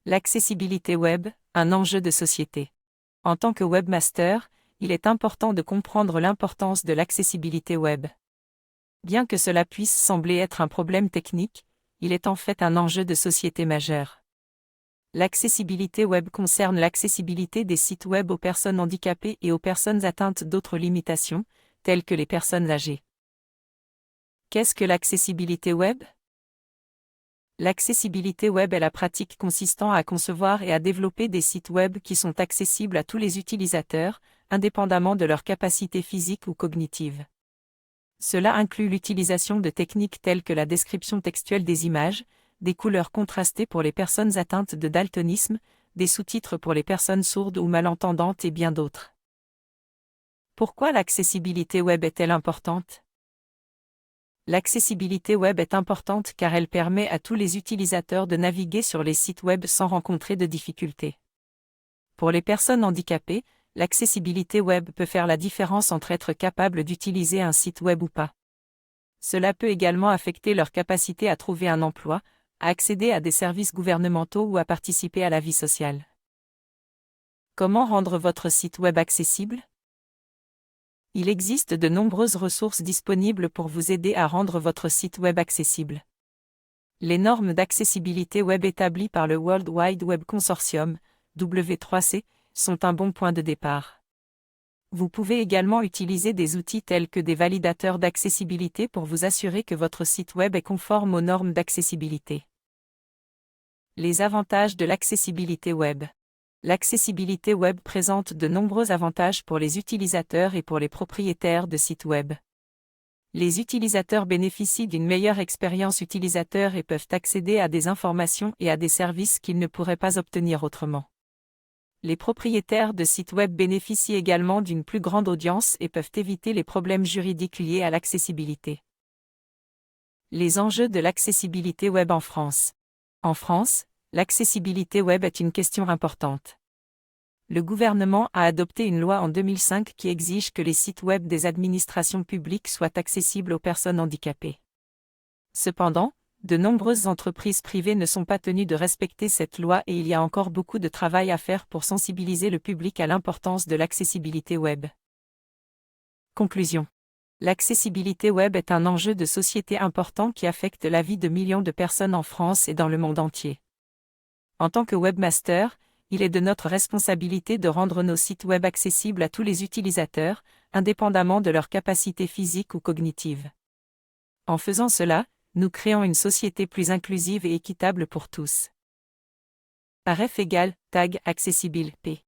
L'accessibilité web, un enjeu de société. En tant que webmaster, il est important de comprendre l'importance de l'accessibilité web. Bien que cela puisse sembler être un problème technique, il est en fait un enjeu de société majeur. L'accessibilité web concerne l'accessibilité des sites web aux personnes handicapées et aux personnes atteintes d'autres limitations, telles que les personnes âgées. Qu'est-ce que l'accessibilité web ? L'accessibilité web est la pratique consistant à concevoir et à développer des sites web qui sont accessibles à tous les utilisateurs, indépendamment de leur capacité physique ou cognitive. Cela inclut l'utilisation de techniques telles que la description textuelle des images, des couleurs contrastées pour les personnes atteintes de daltonisme, des sous-titres pour les personnes sourdes ou malentendantes et bien d'autres. Pourquoi l'accessibilité web est-elle importante ? L'accessibilité web est importante car elle permet à tous les utilisateurs de naviguer sur les sites web sans rencontrer de difficultés. Pour les personnes handicapées, l'accessibilité web peut faire la différence entre être capable d'utiliser un site web ou pas. Cela peut également affecter leur capacité à trouver un emploi, à accéder à des services gouvernementaux ou à participer à la vie sociale. Comment rendre votre site web accessible ? Il existe de nombreuses ressources disponibles pour vous aider à rendre votre site web accessible. Les normes d'accessibilité web établies par le World Wide Web Consortium, W3C, sont un bon point de départ. Vous pouvez également utiliser des outils tels que des validateurs d'accessibilité pour vous assurer que votre site web est conforme aux normes d'accessibilité. Les avantages de l'accessibilité web. L'accessibilité web présente de nombreux avantages pour les utilisateurs et pour les propriétaires de sites web. Les utilisateurs bénéficient d'une meilleure expérience utilisateur et peuvent accéder à des informations et à des services qu'ils ne pourraient pas obtenir autrement. Les propriétaires de sites web bénéficient également d'une plus grande audience et peuvent éviter les problèmes juridiques liés à l'accessibilité. Les enjeux de l'accessibilité web en France. En France, l'accessibilité web est une question importante. Le gouvernement a adopté une loi en 2005 qui exige que les sites web des administrations publiques soient accessibles aux personnes handicapées. Cependant, de nombreuses entreprises privées ne sont pas tenues de respecter cette loi et il y a encore beaucoup de travail à faire pour sensibiliser le public à l'importance de l'accessibilité web. Conclusion. L'accessibilité web est un enjeu de société important qui affecte la vie de millions de personnes en France et dans le monde entier. En tant que webmaster, il est de notre responsabilité de rendre nos sites web accessibles à tous les utilisateurs, indépendamment de leur capacité physique ou cognitive. En faisant cela, nous créons une société plus inclusive et équitable pour tous. Ref = tag accessible p.